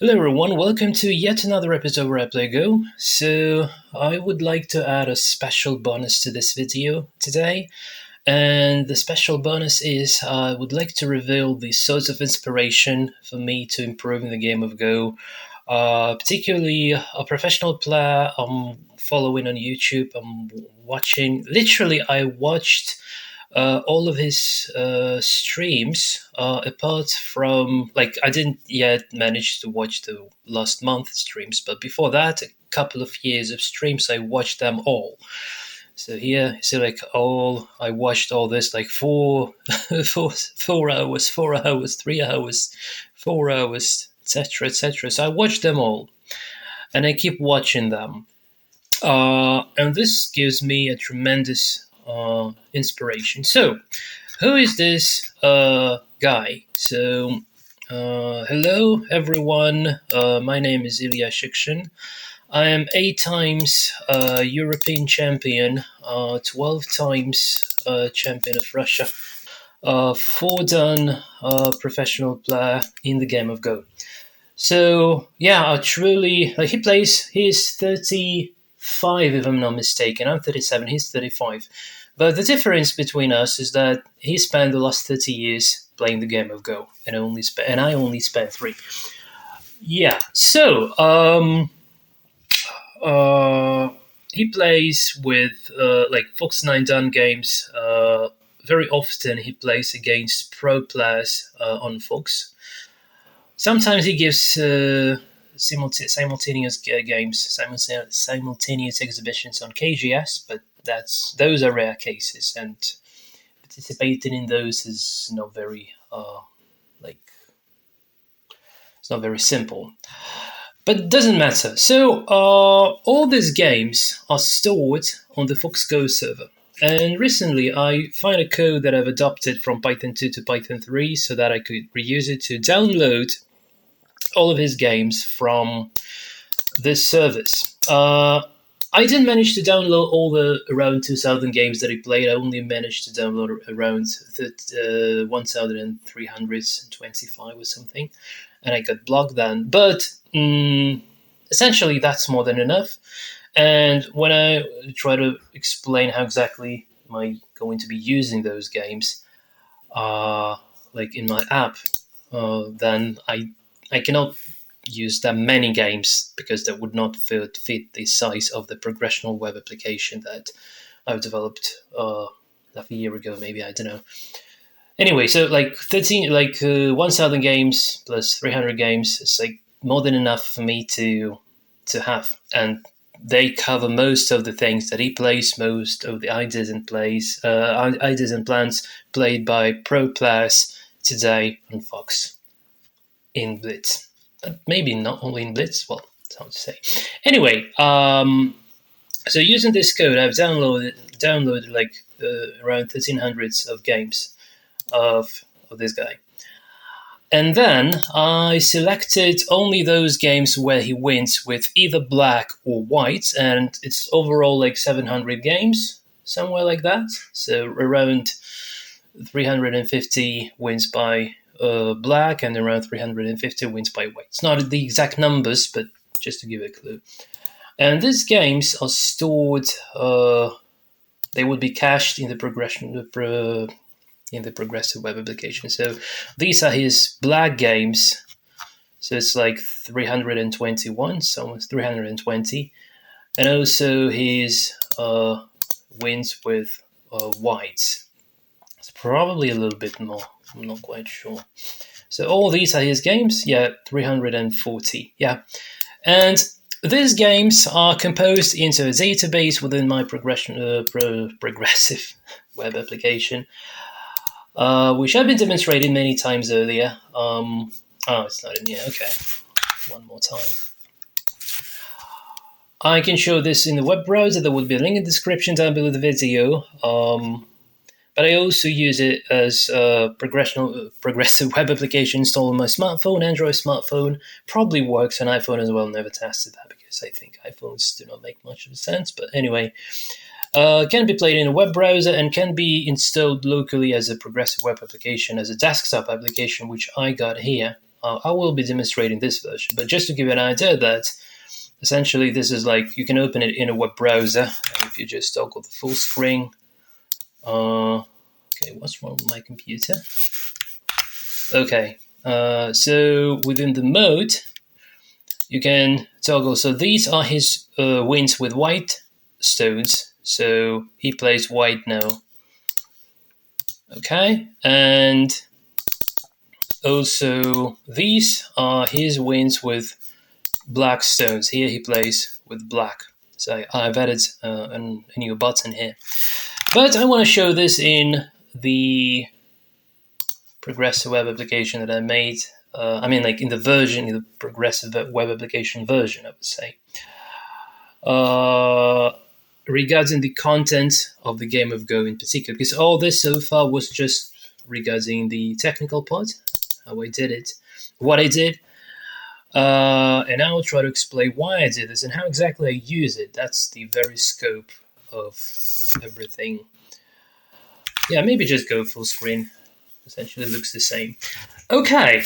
Hello everyone, welcome to yet another episode where I play Go. So I would like to add a special bonus to this video today. And the special bonus is I would like to reveal the source of inspiration for me to improve in the game of Go. Particularly a professional player I'm following on YouTube. I'm watching, literally I watched all of his streams, apart from, like, I didn't yet manage to watch the last month streams, but before that, a couple of years of streams, I watched them all. So here, so like all, I watched all this like 4 hours, 4 hours, 3 hours, 4 hours, etc., etc. So I watched them all, and I keep watching them. And this gives me a tremendous inspiration. So, who is this guy? So, hello everyone. My name is Ilya Shikshin. I am 8 times European champion, 12 times champion of Russia, 4 done professional player in the game of Go. So yeah, I truly like he plays. He's 35, if I'm not mistaken. I'm 37. He's 35. But the difference between us is that he spent the last 30 years playing the game of Go, and I only spent 3. Yeah. So he plays with like Fox 9 done games. Very often he plays against pro players on Fox. Sometimes he gives simultaneous games, simultaneous exhibitions on KGS, but those are rare cases, and participating in those is not very like it's not very simple. But it doesn't matter. So all these games are stored on the FoxGo server. And recently, I find a code that I've adopted from Python 2 to Python 3 so that I could reuse it to download all of his games from this service. I didn't manage to download all the around 2,000 games that he played. I only managed to download around 1,325 or something, and I got blocked then. But essentially, that's more than enough. And when I try to explain how exactly am I going to be using those games, like in my app, then I cannot use that many games because that would not fit the size of the progressional web application that I've developed like a year ago, maybe, I don't know. Anyway, so like 1,000 games plus 300 games is like more than enough for me to have, and they cover most of the things that he plays, most of the ideas and plans played by pro players today on Fox in Blitz. Maybe not only in Blitz. Well, it's hard to say. Anyway, so using this code, I've downloaded like around 1,300 of games of this guy. And then I selected only those games where he wins with either black or white, and it's overall like 700 games, somewhere like that. So around 350 wins by black and around 350 wins by white. It's not the exact numbers, but just to give a clue. And these games are stored. They would be cached in the progressive web application. So these are his black games. So it's like 321, so almost 320, and also his wins with whites. It's probably a little bit more. I'm not quite sure. So all these are his games. Yeah, 340. Yeah, and these games are composed into a database within my progressive web application, which I've been demonstrating many times earlier. Oh, it's not in here. Okay, one more time. I can show this in the web browser. There will be a link in the description down below the video. But I also use it as a progressive web application installed on my smartphone, Android smartphone. Probably works on iPhone as well. Never tested that because I think iPhones do not make much of a sense. But anyway, can be played in a web browser and can be installed locally as a progressive web application, as a desktop application, which I got here. I will be demonstrating this version, but just to give you an idea that essentially this is like you can open it in a web browser. If you just toggle the full screen. Okay, what's wrong with my computer? Okay, so within the mode, you can toggle. So these are his wins with white stones. So he plays white now. Okay, and also these are his wins with black stones. Here he plays with black. So I've added a new button here. But I want to show this in the progressive web application that I made. I mean, like in the progressive web application version, I would say. Regarding the content of the game of Go in particular, because all this so far was just regarding the technical part, how I did it, what I did, and I will try to explain why I did this and how exactly I use it. That's the very scope of everything. Yeah, maybe just go full screen. Essentially looks the same. Okay,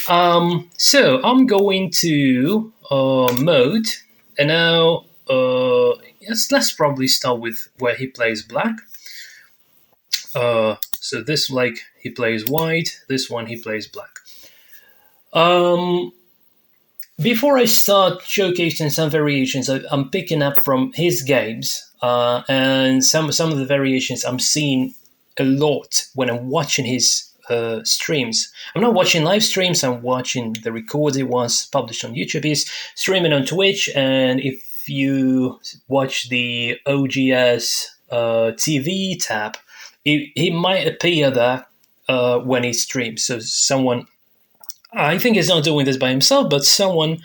so I'm going to mode, and now let's probably start with where he plays black. So this, like, he plays white. This one he plays black. Before I start showcasing some variations, I'm picking up from his games, and some of the variations I'm seeing a lot when I'm watching his streams. I'm not watching live streams, I'm watching the recorded ones published on YouTube. He's streaming on Twitch, and if you watch the OGS TV tab, he might appear there when he streams. So someone, I think he's not doing this by himself, but someone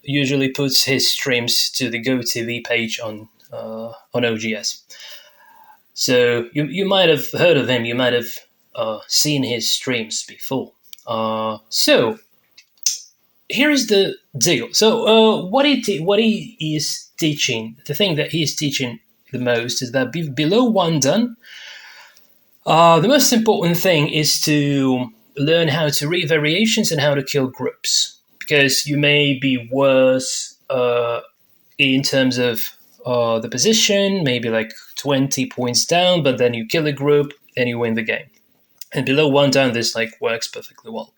usually puts his streams to the GoTV page on OGS. So you might have heard of him, you might have seen his streams before. So here is the deal. So what he is teaching, the thing that he is teaching the most is that below one done, the most important thing is to learn how to read variations and how to kill groups, because you may be worse in terms of the position, maybe like 20 points down, but then you kill a group and you win the game. And below one down, this like works perfectly well.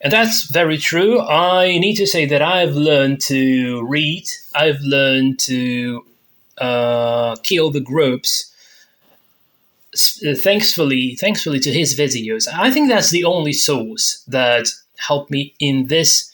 And that's very true. I need to say that I've learned to read. I've learned to kill the groups thankfully to his videos. I think that's the only source that helped me in this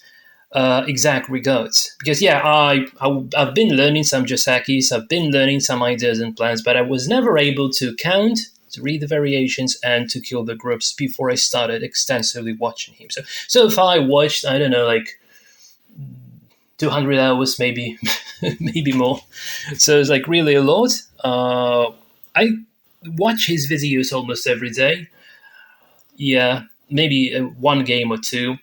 exact regards. Because yeah, I've been learning some Josakis, I've been learning some ideas and plans, but I was never able to count, to read the variations, and to kill the groups before I started extensively watching him. So far I watched, I don't know, like 200 hours, maybe maybe more. So it's like really a lot. I watch his videos almost every day. Yeah, maybe one game or two.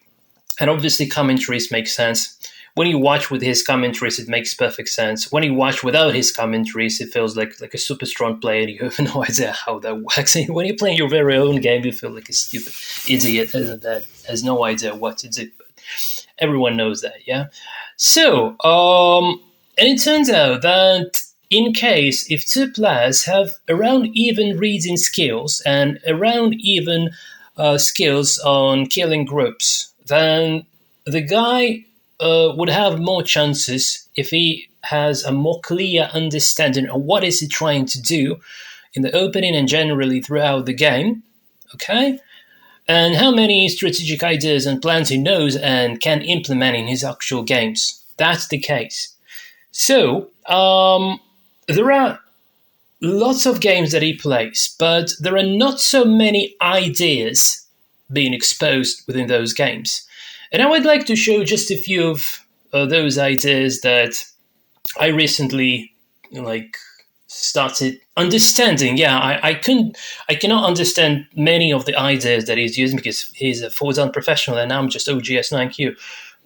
And obviously commentaries make sense. When you watch with his commentaries, it makes perfect sense. When you watch without his commentaries, it feels like a super strong player and you have no idea how that works. And when you're playing your very own game, you feel like a stupid idiot that has no idea what to do. But everyone knows that, yeah? So, and it turns out that in case if two players have around even reading skills and around even skills on killing groups, then the guy would have more chances if he has a more clear understanding of what is he trying to do in the opening and generally throughout the game, okay? And how many strategic ideas and plans he knows and can implement in his actual games. That's the case. So, there are lots of games that he plays, but there are not so many ideas being exposed within those games. And I would like to show just a few of those ideas that I recently started understanding. Yeah, I cannot understand many of the ideas that he's using because he's a 4-dan professional and I'm just OGS 9Q.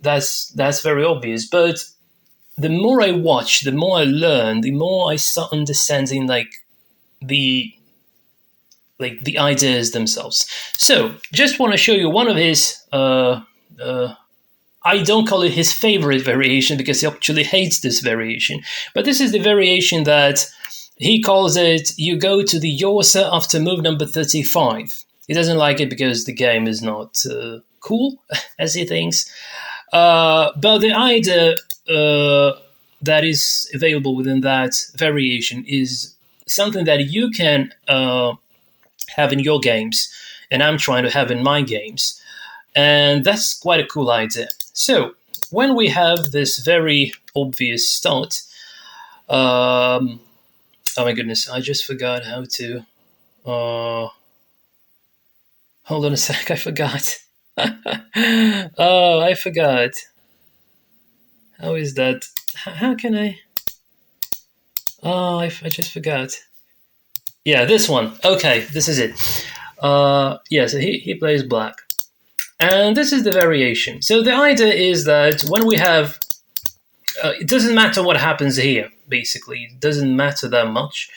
That's very obvious. But the more I watch, the more I learn, the more I start understanding the ideas themselves. So just want to show you one of his I don't call it his favorite variation because he actually hates this variation. But this is the variation that he calls it, you go to the Yorsa after move number 35. He doesn't like it because the game is not cool, as he thinks. But the idea that is available within that variation is something that you can have in your games, and I'm trying to have in my games. And that's quite a cool idea. So when we have this very obvious start, oh my goodness, I just forgot how to. Hold on a sec, I forgot. Oh, I forgot. How is that? How can I? Oh, I just forgot. Yeah, this one. Okay, this is it. Yeah, so he plays black. And this is the variation. So the idea is that when we have, it doesn't matter what happens here, basically. It doesn't matter that much.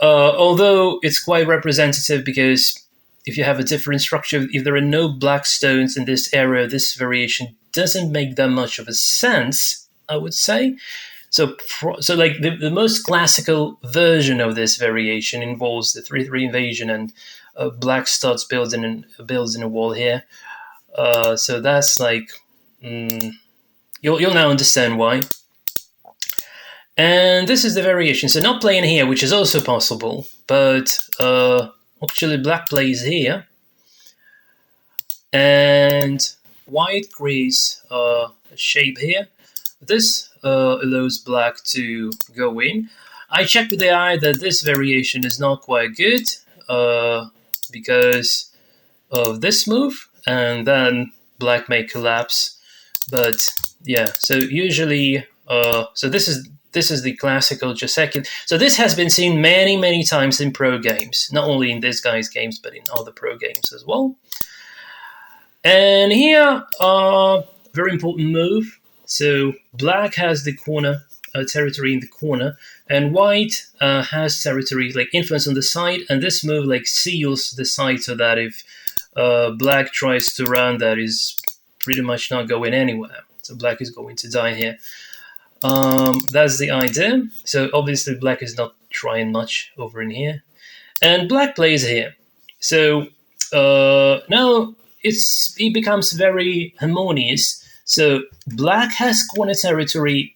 Although it's quite representative because if you have a different structure, if there are no black stones in this area, this variation doesn't make that much of a sense, I would say. So like the most classical version of this variation involves the 3/3 invasion and black starts building a wall here. So that's like, you'll now understand why. And this is the variation. So not playing here, which is also possible, but actually black plays here. And white creates a shape here. This allows black to go in. I checked with the eye that this variation is not quite good because of this move, and then black may collapse. But yeah, so usually, so this is the classical Fuseki. So this has been seen many times in pro games, not only in this guy's games, but in other pro games as well. And here, very important move. So black has the corner territory in the corner, and white has territory like influence on the side. And this move like seals the side so that if black tries to run, that is pretty much not going anywhere. So black is going to die here. That's the idea. So obviously black is not trying much over in here, and black plays here. So now it becomes very harmonious. So black has corner territory,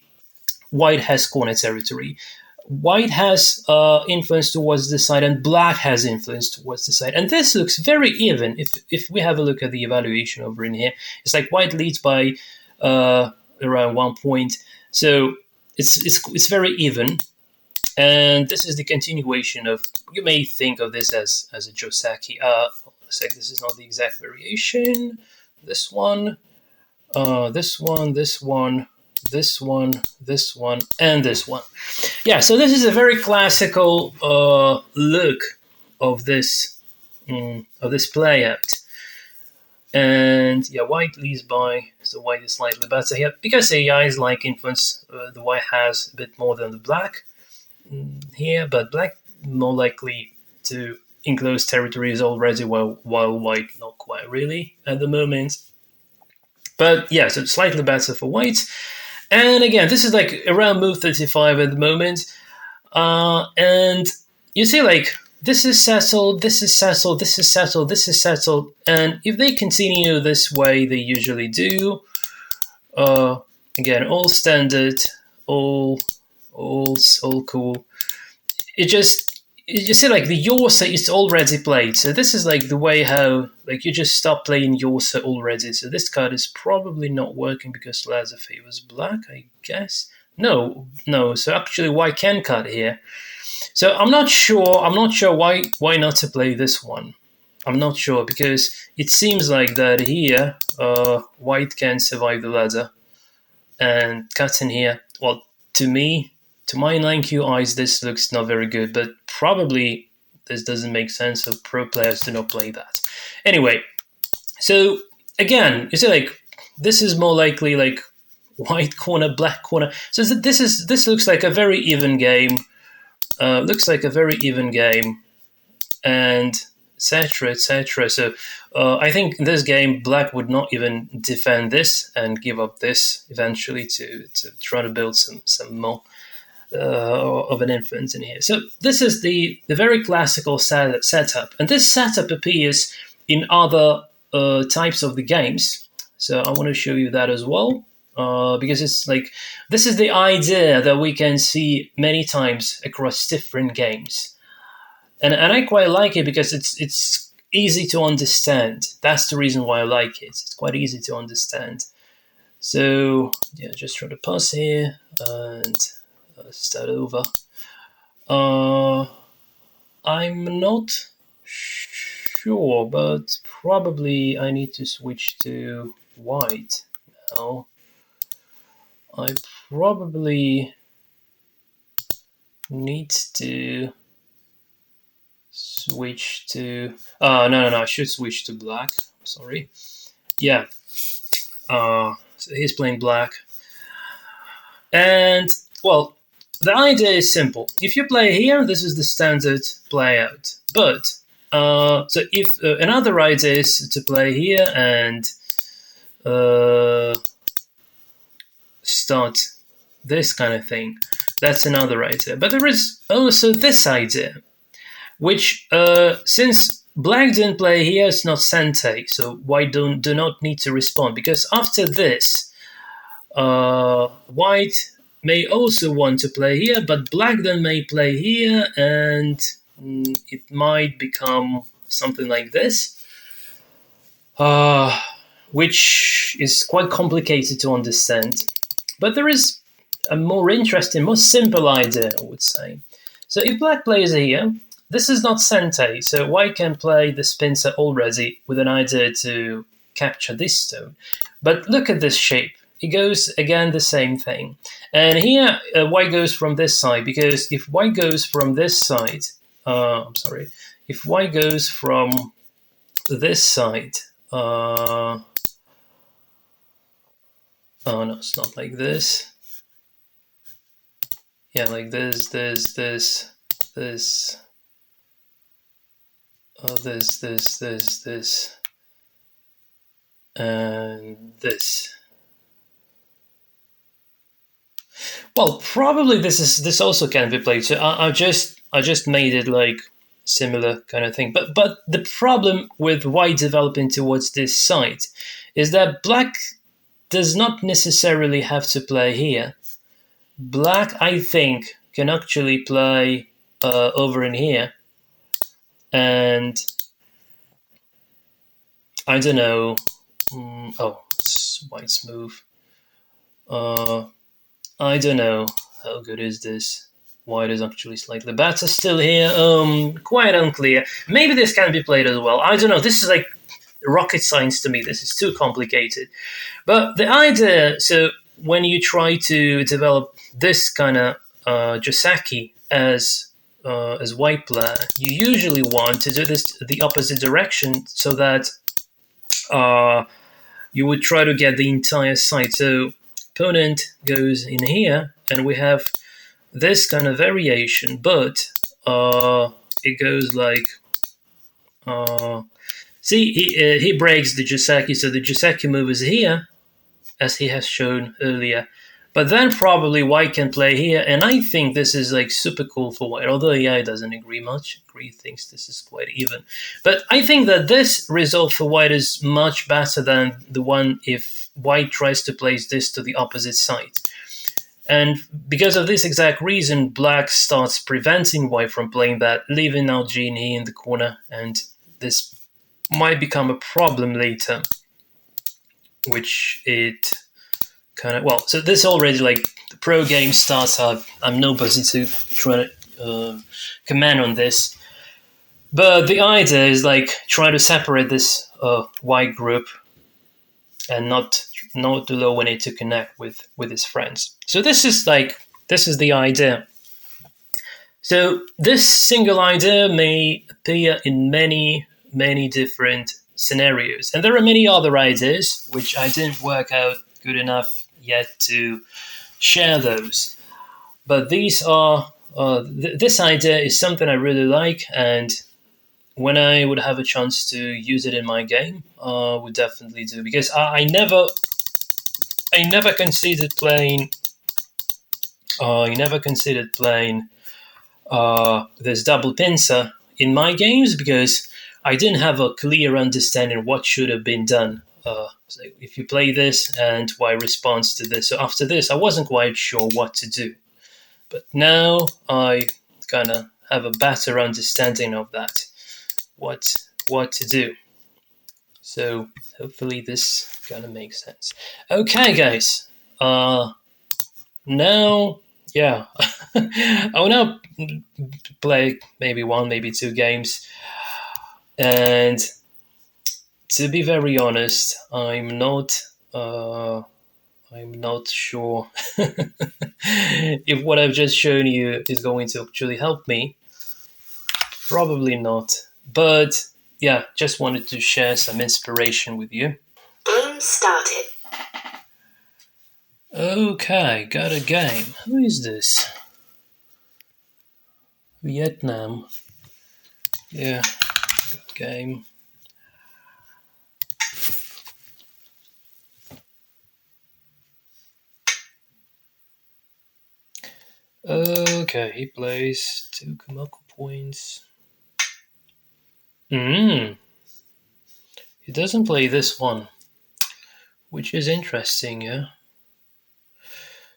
white has corner territory. White has influence towards the side, and black has influence towards the side. And this looks very even. If we have a look at the evaluation over in here, it's like white leads by around 1 point. So it's very even. And this is the continuation of, you may think of this as a Fuseki. This is not the exact variation. This one, this one, this one, this one, this one, and this one. Yeah, so this is a very classical look of this play out. And yeah, white leads by, so white is slightly better here. Because AI's like influence, the white has a bit more than the black here, but black more likely to enclose territories already, while white not quite really at the moment. But yeah, so slightly better for white. And again, this is like around move 35 at the moment. And you see like, this is settled, this is settled, this is settled, this is settled. And if they continue this way, they usually do. Again, all standard, all cool. You see like the Yorsa is already played. So this is like the way how like you just stop playing Yorsa already. So this card is probably not working because Laza favors black, I guess. No. So actually white can cut here. So I'm not sure why not to play this one. I'm not sure because it seems like that here white can survive the ladder and cut in here. Well, to my 9Q eyes, this looks not very good, but probably this doesn't make sense, so pro players do not play that. Anyway, so again, you see like this is more likely like white corner, black corner. So this looks like a very even game. And etc., etc. So I think in this game, black would not even defend this and give up this eventually to try to build some more of an influence in here. So this is the very classical setup, and this setup appears in other types of the games. So I want to show you that as well. Because it's like this is the idea that we can see many times across different games, and I quite like it because it's easy to understand. That's the reason why I like it. It's quite easy to understand. So yeah, just try to pause here and start over. I'm not sure, but probably I need to switch to white now. I probably need to switch to... no, I should switch to black. Sorry. Yeah. So he's playing black. And, well, the idea is simple. If you play here, this is the standard playout. But, so if another idea is to play here and start this kind of thing, that's another idea. But there is also this idea, which, since black didn't play here, it's not Sente, so white do not need to respond, because after this, white may also want to play here, but black then may play here, and it might become something like this, which is quite complicated to understand. But there is a more interesting, more simple idea, I would say. So if black plays here, this is not Sente, so white can play the pincer already with an idea to capture this stone. But look at this shape. It goes, again, the same thing. And here, white goes from this side, because if white goes from this side, if white goes from this side, oh no, it's not like this. Yeah, like this, this, and this. Well, probably this also can be played. So I just made it like similar kind of thing. But the problem with white developing towards this side is that black does not necessarily have to play here. Black, I think, can actually play over in here, and I don't know. It's white's move. I don't know how good is this. White is actually slightly better still here. Quite unclear. Maybe this can be played as well. I don't know. This is like rocket science to me. This is too complicated. But the idea, so when you try to develop this kind of Joseki as white player, you usually want to do this the opposite direction, so that you would try to get the entire side. So opponent goes in here, and we have this kind of variation, but it goes like... see, he breaks the Joseki, so the Joseki move is here, as he has shown earlier. But then probably white can play here, and I think this is like super cool for white, although AI doesn't agree much. Agree thinks this is quite even. But I think that this result for white is much better than the one if white tries to place this to the opposite side. And because of this exact reason, black starts preventing white from playing that, leaving now Genie in the corner, and this might become a problem later, which it kind of... Well, so this already, like, the pro game starts out. I'm nobody to try to comment on this. But the idea is, like, try to separate this white group and not allow it to connect with his friends. So this is the idea. So this single idea may appear in many, many different scenarios. And there are many other ideas which I didn't work out good enough yet to share those. But these are this idea is something I really like, and when I would have a chance to use it in my game, I would definitely do, because I never considered playing. I never considered playing this double pincer in my games because I didn't have a clear understanding what should have been done. So if you play this and Y responds to this, so after this, I wasn't quite sure what to do. But now I kind of have a better understanding of that, what to do. So hopefully this kind of makes sense. Okay, guys. Now, yeah, I will now play maybe one, maybe two games, and to be very honest, I'm not sure if what I've just shown you is going to actually help me. Probably not. But yeah, just wanted to share some inspiration with you. Game started. Okay, got a game. Who is this? Vietnam. Yeah, good game. Okay, he plays 2 Kamako points. He doesn't play this one, which is interesting, yeah?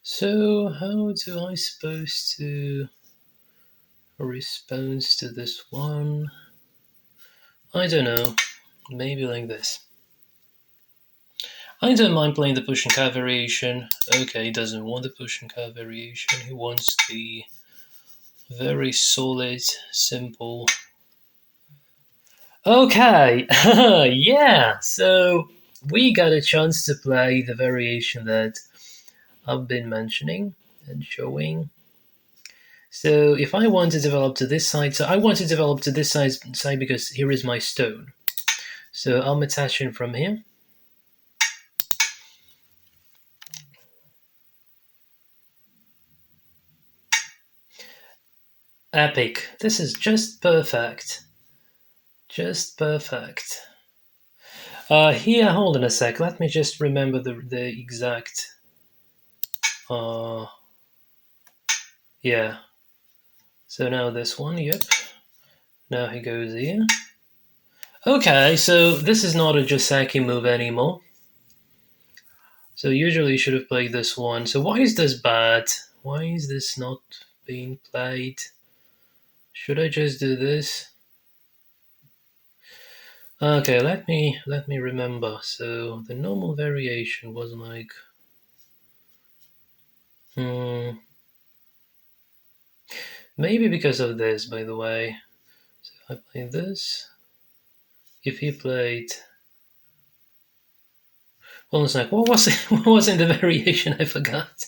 So, how do I supposed to respond to this one? I don't know. Maybe like this. I don't mind playing the push and curve variation. Okay, he doesn't want the push and curve variation. He wants the very solid, simple. Okay, yeah, so we got a chance to play the variation that I've been mentioning and showing. So if I want to develop to this side, so I want to develop to this side because here is my stone. So I'm attaching from here. Epic. This is just perfect. Just perfect. Here, hold on a sec. Let me just remember the exact. Yeah. So now this one, yep. Now he goes here. Okay, so this is not a Joseki move anymore. So usually you should have played this one. So why is this bad? Why is this not being played? Should I just do this? Okay, let me remember. So the normal variation was like maybe because of this, by the way. So if I play this, if he played, well, it's like what was it? What was in the variation? I forgot.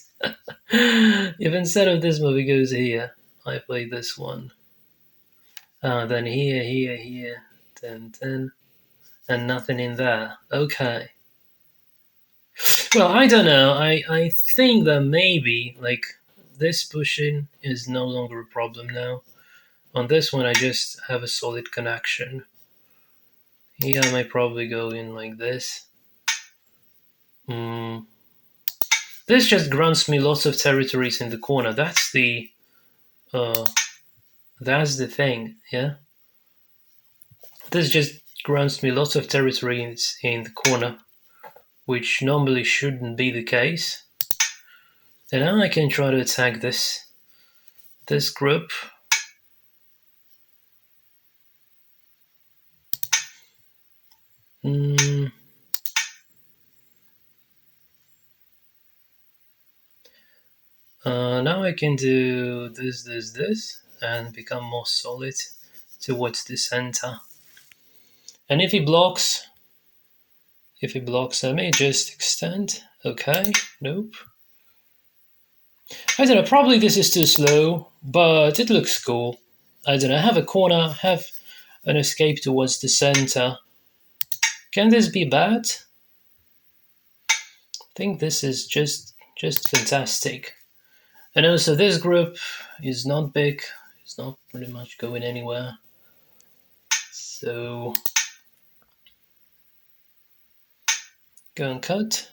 If instead of this move he goes here, I play this one. Then here, then, and nothing in there. Okay. Well, I don't know. I think that maybe like this pushing is no longer a problem now. On this one, I just have a solid connection. Here, I might probably go in like this. This just grants me lots of territories in the corner. That's the thing, yeah. This just grants me lots of territories in the corner, which normally shouldn't be the case. And now I can try to attack this group. Now I can do this, and become more solid towards the center. And if he blocks, I may just extend. Okay, nope. I don't know, probably this is too slow, but it looks cool. I don't know, I have a corner, have an escape towards the center. Can this be bad? I think this is just fantastic. And also this group is not big, it's not pretty much going anywhere. So go and cut.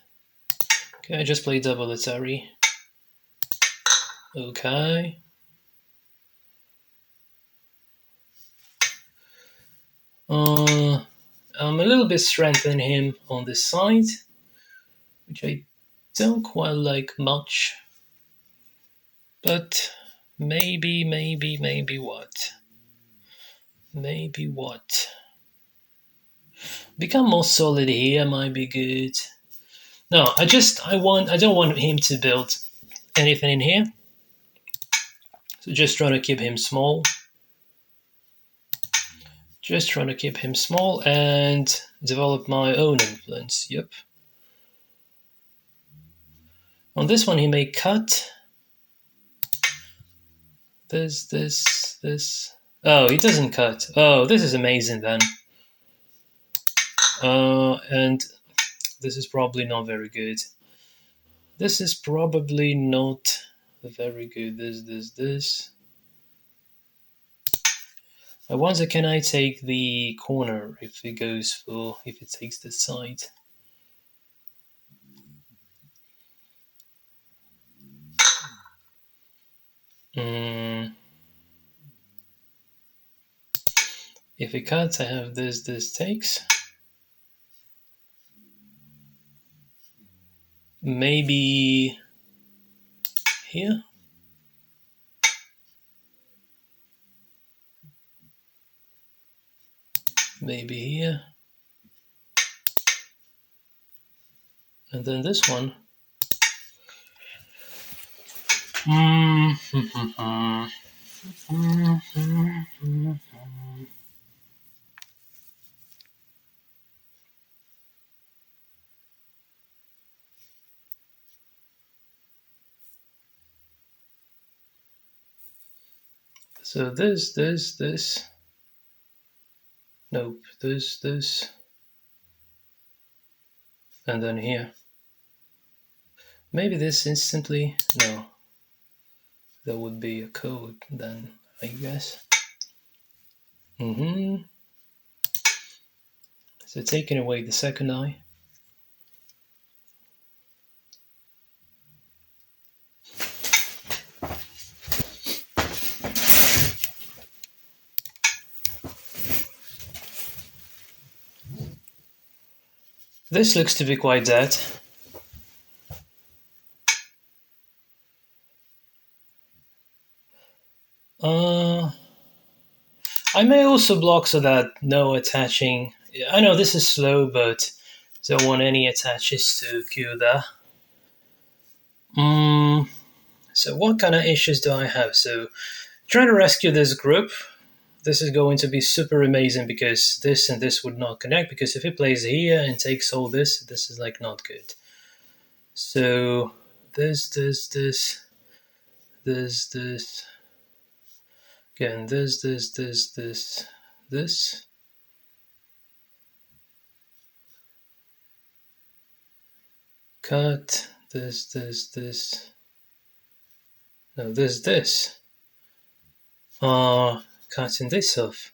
Okay, I just play double Atari. Okay. I'm a little bit strengthening him on this side, which I don't quite like much. But maybe what? Maybe what? Become more solid here might be good. No, I don't want him to build anything in here. So just trying to keep him small. Just trying to keep him small and develop my own influence. Yep. On this one, he may cut. This. Oh, he doesn't cut. Oh, this is amazing then. And this is probably not very good. This is probably not very good. This. I wonder, can I take the corner if it takes this side? If it cuts, I have this takes. Maybe here? Maybe here. And then this one. So this. Nope, this. And then here. Maybe this instantly. No. That would be a code then, I guess. So taking away the second eye. This looks to be quite dead. I may also block so that no attaching. I know this is slow, but don't want any attaches to queue that. So what kind of issues do I have? So trying to rescue this group. This is going to be super amazing because this and this would not connect, because if it plays here and takes all this is like not good. So this. Again, this. Cut this. No, this. Cutting this off.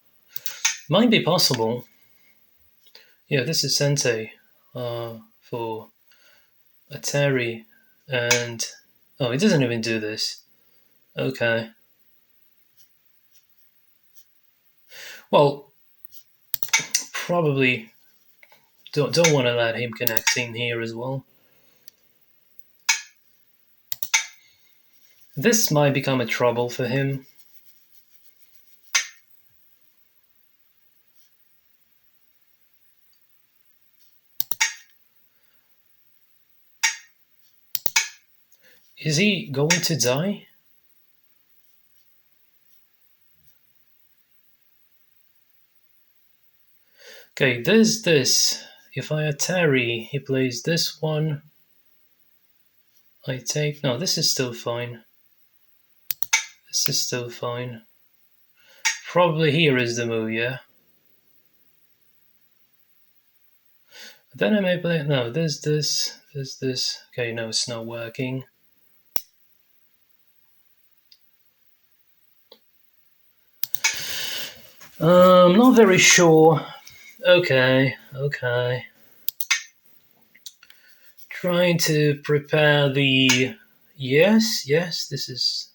Might be possible. Yeah, this is Sensei for Atari, and oh, it doesn't even do this. Okay. Well, probably don't want to let him connect in here as well. This might become a trouble for him. Is he going to die? Okay, this. If I Atari, he plays this one. I take. No, this is still fine. This is still fine. Probably here is the move, yeah? Then I may play. No, this. Okay, no, it's not working. Not very sure. Okay. Trying to prepare the... Yes, this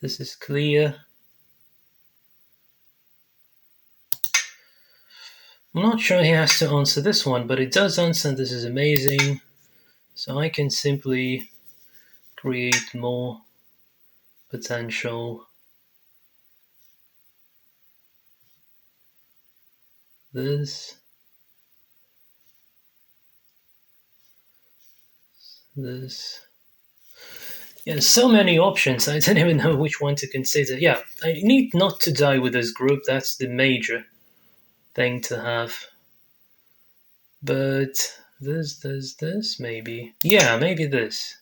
is clear. I'm not sure he has to answer this one, but it does answer. This is amazing. So I can simply create more potential. This. Yeah, so many options. I don't even know which one to consider. Yeah, I need not to die with this group. That's the major thing to have. But this, maybe. Yeah, maybe this.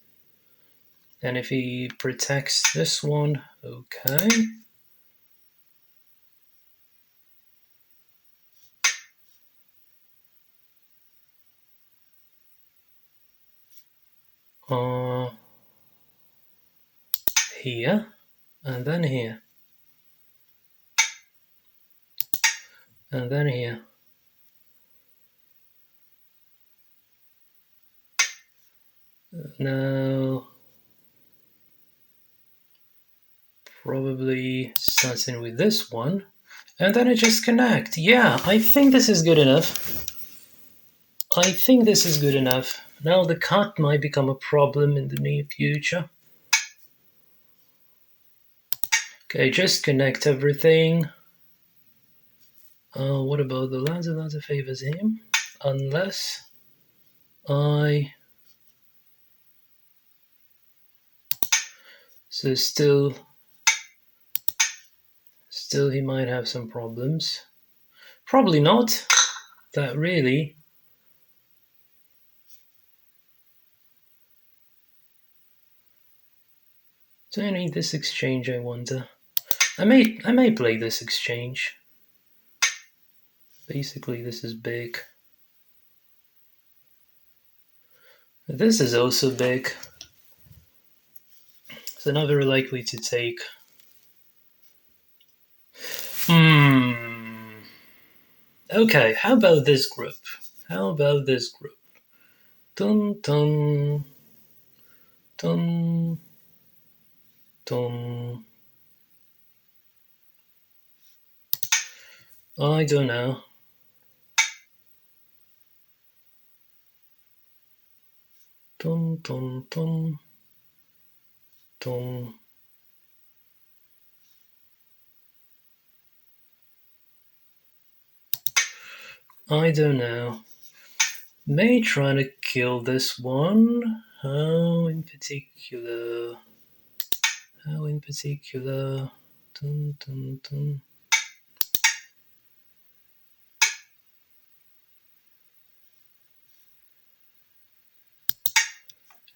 And if he protects this one, okay. Here, and then here. And then here. Now, probably starting with this one. And then I just connect. Yeah, I think this is good enough. Now the cut might become a problem in the near future. Okay, just connect everything. What about the ladder? Ladder favors him. Unless I... So still he might have some problems. Probably not. That really. Do I need this exchange, I wonder? I may play this exchange. Basically, this is big. This is also big. So not very likely to take. Okay, how about this group? Dun dun dun dun. I don't know. Dun dun dun dun. I don't know. May try to kill this one. How in particular? Dun dun dun.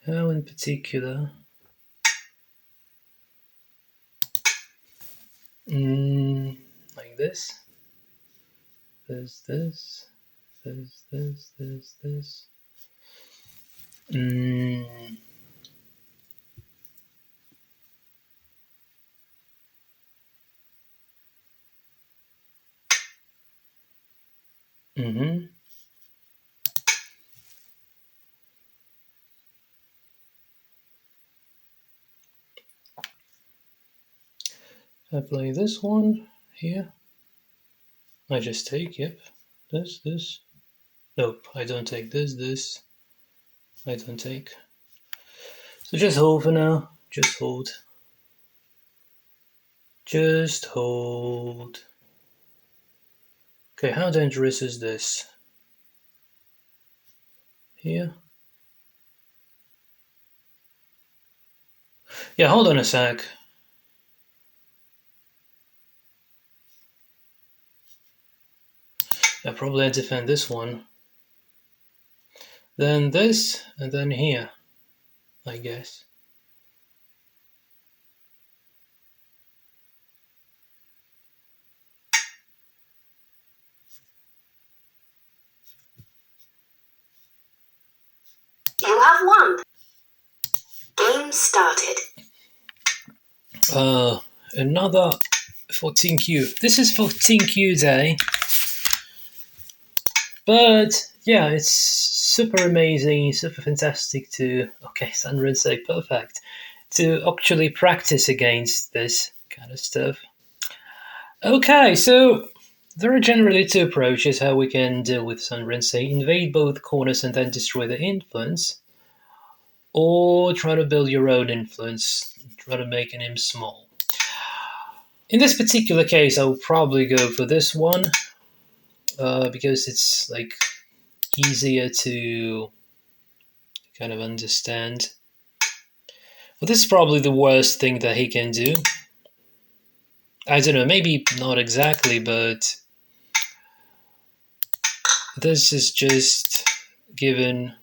How in particular? Like this. There's this. There's this. I play this one here. I just take, yep. This. Nope, I don't take this. I don't take. So just hold for now. Just hold. Okay, how dangerous is this? Here. Yeah, hold on a sec. Yeah, probably I defend this one. Then this, and then here, I guess. You have won. Game started. Another 14Q. This is 14Q day. But yeah, it's super amazing, super fantastic to, okay, Sandra say perfect, to actually practice against this kind of stuff. Okay, so there are generally two approaches how we can deal with Sandra say invade both corners and then destroy the influence, or try to build your own influence, try to make him small. In this particular case, I will probably go for this one because it's like easier to kind of understand. Well, this is probably the worst thing that he can do. I don't know, maybe not exactly, but this is just given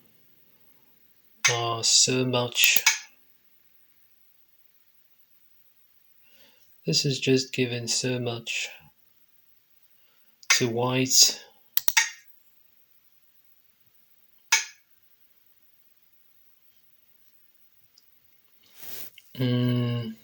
so much. This is just given so much to white. Mm.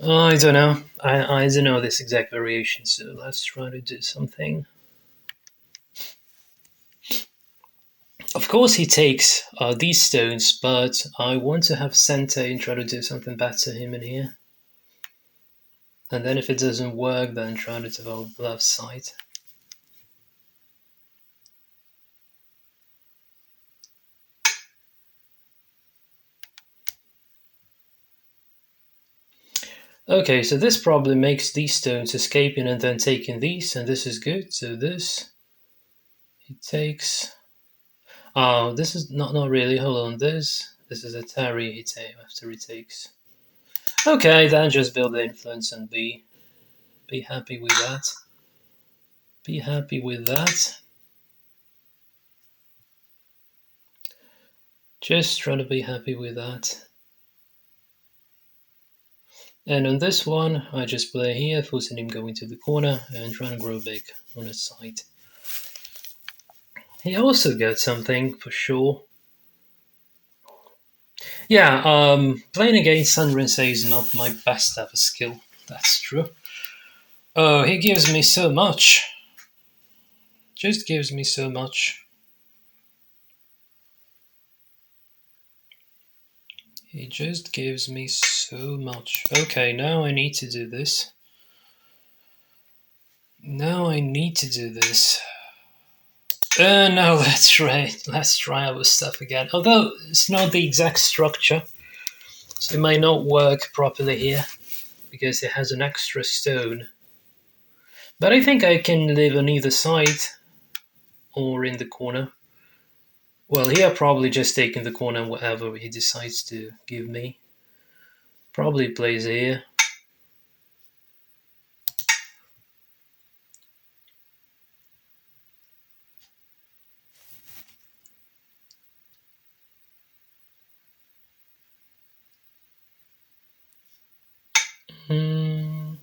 I don't know. I don't know this exact variation, so let's try to do something. Of course, he takes these stones, but I want to have center and try to do something bad to him in here. And then if it doesn't work, then try to develop left side. Okay, so this probably makes these stones escaping and then taking these, and this is good. So this, he takes. Oh, this is not really. Hold on, this is a tarry he takes after he takes. Okay, then just build the influence and be happy with that. Be happy with that. Just try to be happy with that. And on this one, I just play here, forcing him going to the corner and trying to grow big on his side. He also got something for sure. Yeah, playing against Sunrise is not my best ever skill. That's true. Oh, he gives me so much. Just gives me so much. He just gives me so much. Okay, now I need to do this. Now I need to do this. No, let's try our stuff again. Although it's not the exact structure, so it might not work properly here because it has an extra stone. But I think I can live on either side or in the corner. Well, here probably just taking the corner whatever he decides to give me. Probably plays here. Hmm.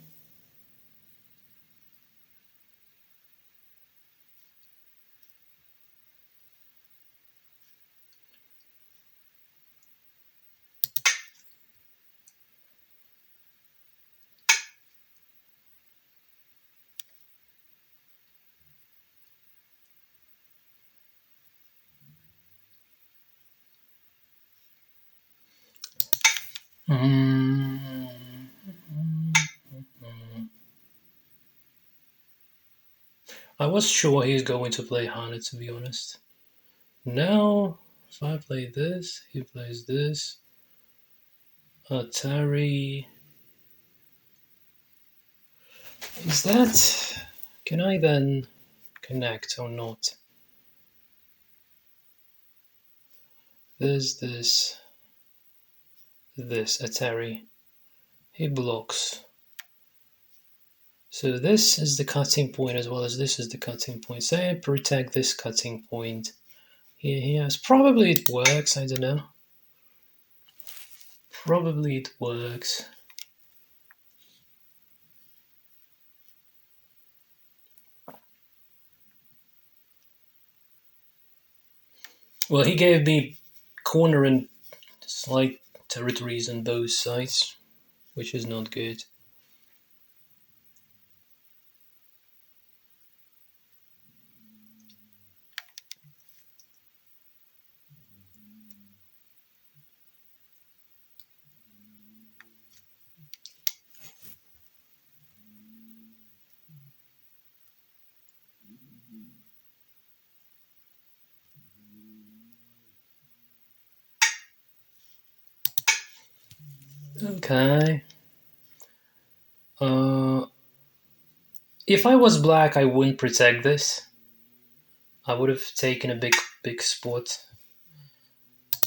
Hmm. I was sure he's going to play Hana, to be honest. Now, if I play this, he plays this. Atari. Is that. Can I then connect or not? This, Atari. He blocks. So this is the cutting point as well as this is the cutting point. So I protect this cutting point. Here, yes. Probably it works, I don't know. Probably it works. Well, he gave me corner and slight territories on both sides, which is not good. Okay. If I was black, I wouldn't protect this. I would have taken a big spot.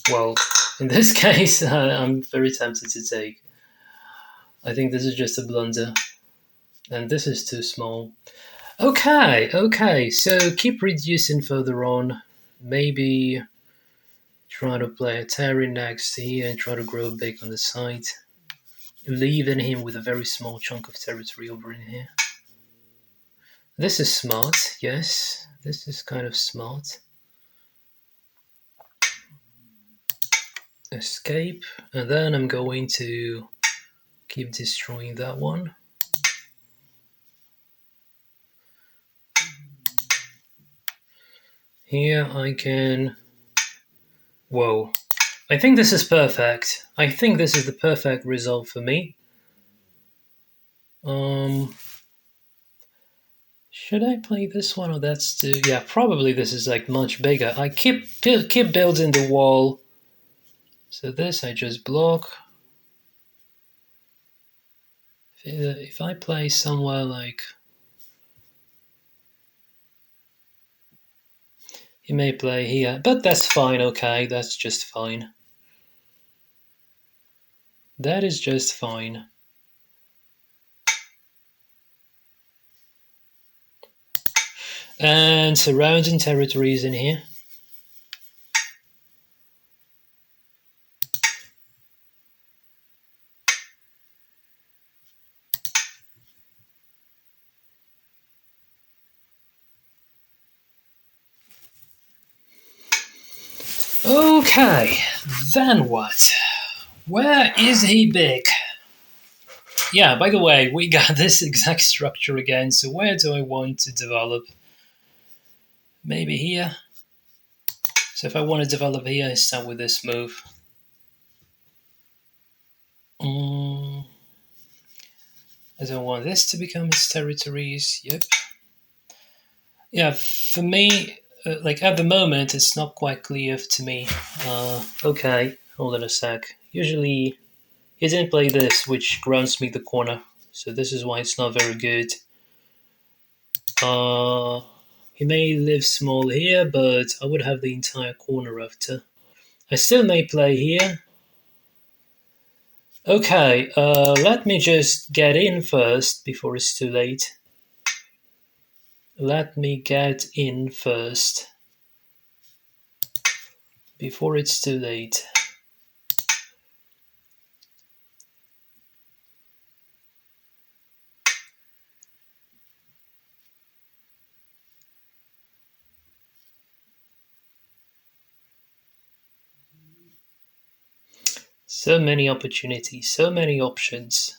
Well, in this case, I'm very tempted to take. I think this is just a blunder. And this is too small. Okay, so keep reducing further on. Maybe try to play a Terry next here and try to grow big on the side. Leaving him with a very small chunk of territory over in here. This is smart, yes. This is kind of smart. Escape, and then I'm going to keep destroying that one. Here I can... Whoa. I think this is perfect. I think this is the perfect result for me. Should I play this one or that's too... Yeah, probably this is like much bigger. I keep building the wall. So this I just block. If I play somewhere like... He may play here, but that's fine, okay, that's just fine. That is just fine. And surrounding territories in here. Okay, then what? Where is he big? Yeah, by the way, we got this exact structure again, so where do I want to develop? Maybe here. So if I want to develop here, I start with this move. I don't want this to become his territories. Yep. Yeah, for me, like at the moment, it's not quite clear to me. Okay, hold on a sec. Usually, he didn't play this, which grants me the corner. So this is why it's not very good. He may live small here, but I would have the entire corner after. I still may play here. Okay, let me just get in first before it's too late. Let me get in first before it's too late. So many opportunities, so many options,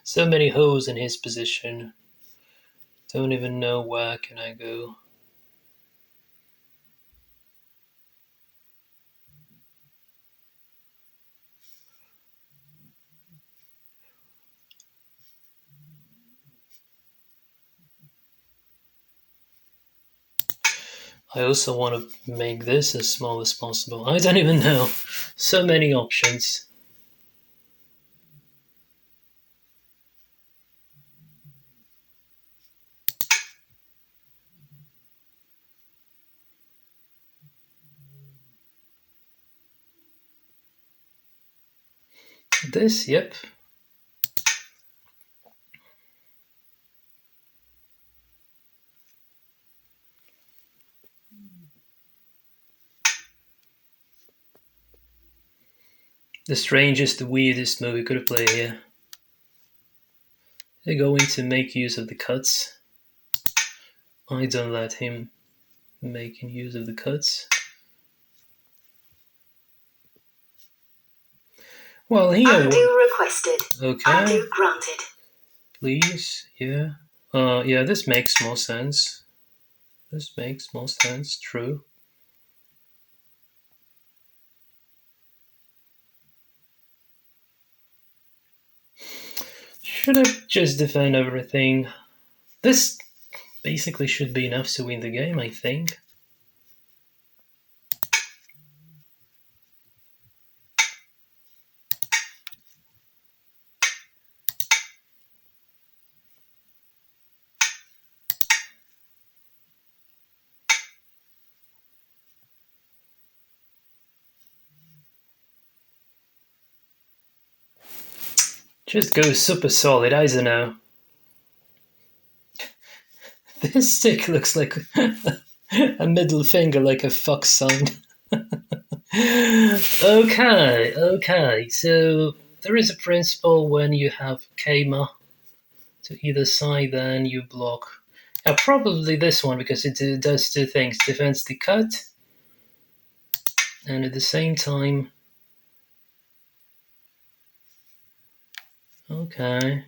so many holes in his position. Don't even know where can I go. I also want to make this as small as possible. I don't even know. So many options. This, yep. The strangest, the weirdest move we could have played here. They're going to make use of the cuts. I don't let him making use of the cuts. Well, here. Undo requested. Okay. Undo granted. Please, yeah. Yeah, this makes more sense. This makes more sense, true. Should I just defend everything? This basically should be enough to win the game, I think. Just go super solid, I don't know. This stick looks like a middle finger, like a fox sign. Okay, so there is a principle when you have Keima to either side, then you block. Yeah, probably this one because it does two things: defends the cut, and at the same time, okay.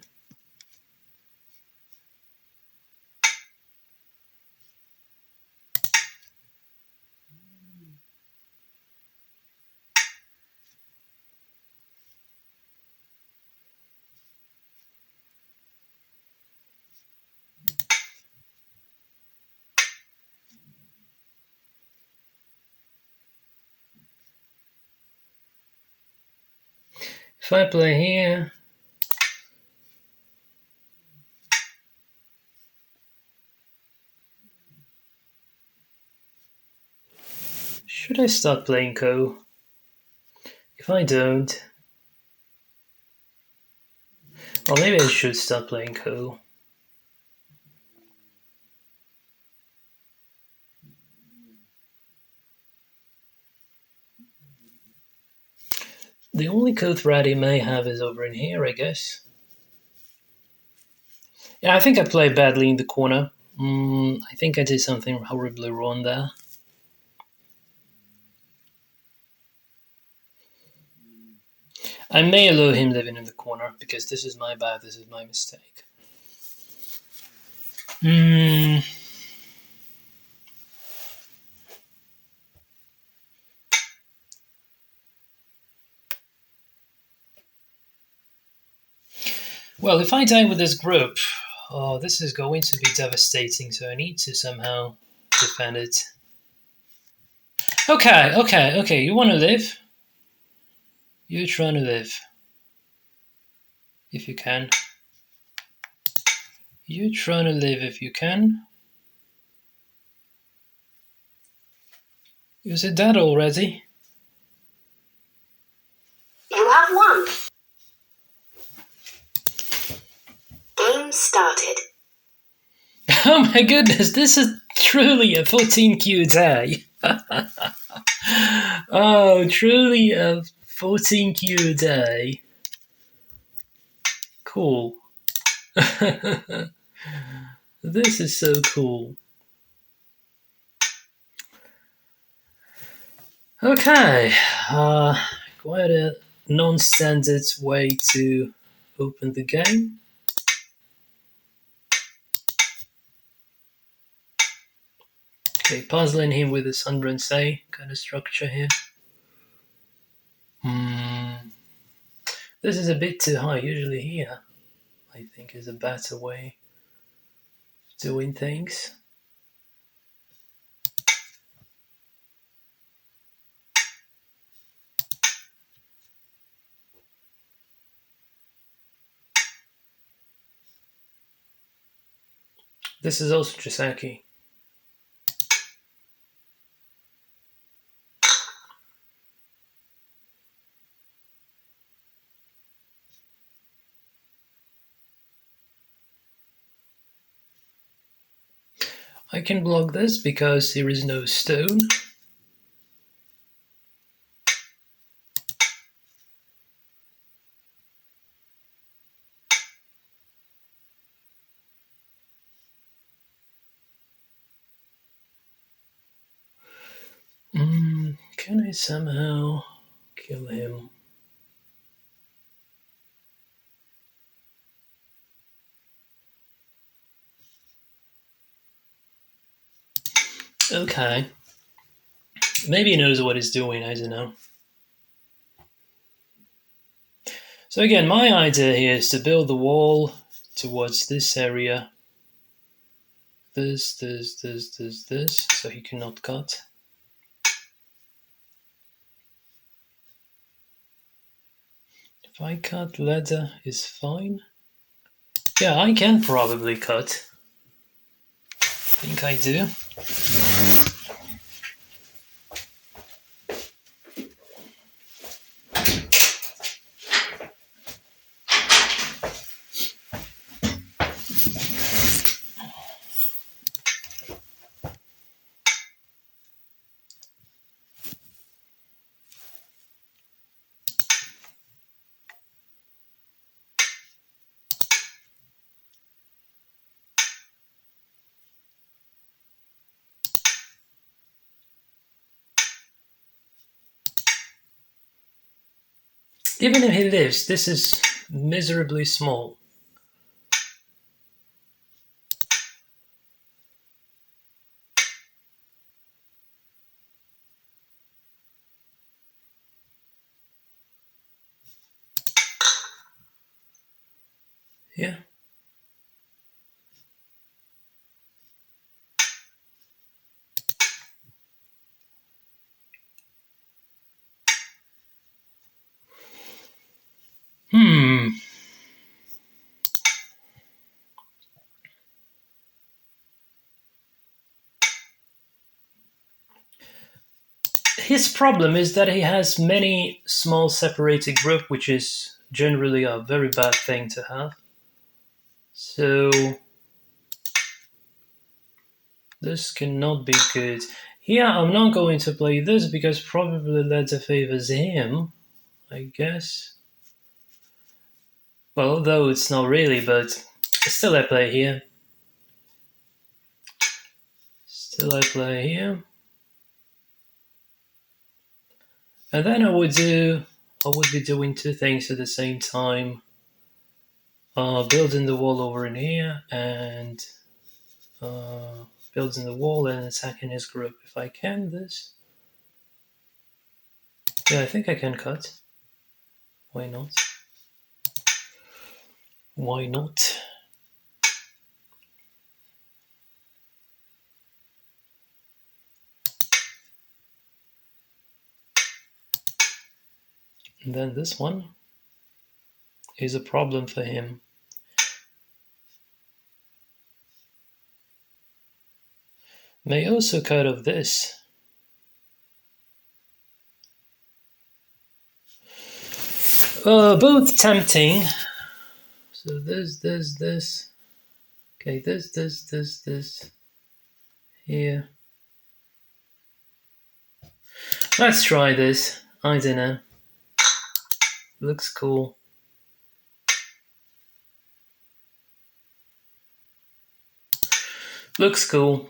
If I play here, should I start playing Ko? If I don't, or maybe I should start playing Ko. The only Ko threat he may have is over in here, I guess. Yeah, I think I played badly in the corner. I think I did something horribly wrong there. I may allow him living in the corner because this is my bad, this is my mistake. Well, if I die with this group, this is going to be devastating, so I need to somehow defend it. Okay, you want to live? You're trying to live. If you can. You're trying to live if you can. Is it that already? You have won. Game started. Oh my goodness, this is truly a 14Q day. Oh, truly a 14Q day. Cool. This is so cool. Okay, quite a non-standard way to open the game. Okay, puzzling him with this 100 kind of structure here. This is a bit too high. Usually here, I think, is a better way of doing things. This is also Fuseki. I can block this because there is no stone. Can I somehow kill him? Okay. Maybe he knows what he's doing, I don't know. So again, my idea here is to build the wall towards this area. This, so he cannot cut. If I cut ladder is fine. Yeah, I can probably cut. I think I do. Even if he lives, this is miserably small. Yeah. His problem is that he has many small separated groups, which is generally a very bad thing to have. So this cannot be good. Here I'm not going to play this because probably ladder favors him, I guess. Well, although it's not really, but still I play here. Still I play here. And then I would be doing two things at the same time. Building the wall over in here and building the wall and attacking his group. If I can this. Yeah, I think I can cut. Why not? Why not? And then this one is a problem for him. May also cut off this. Both tempting. So this. Okay, this. Here. Let's try this. I don't know. Looks cool. Looks cool.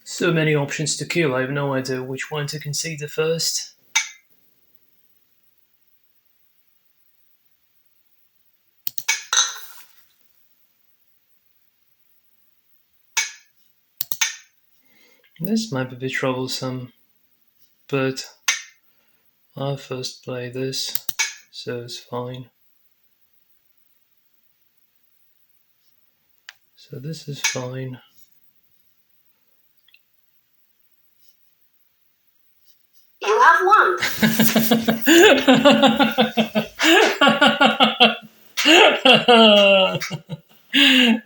So many options to kill, I have no idea which one to consider first. This might be a bit troublesome, but I'll first play this, so it's fine. So this is fine. You have one.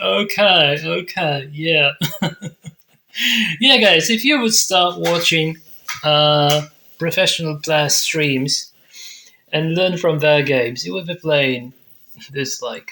Okay, yeah. Yeah, guys, if you would start watching professional class streams and learn from their games, you would be playing this like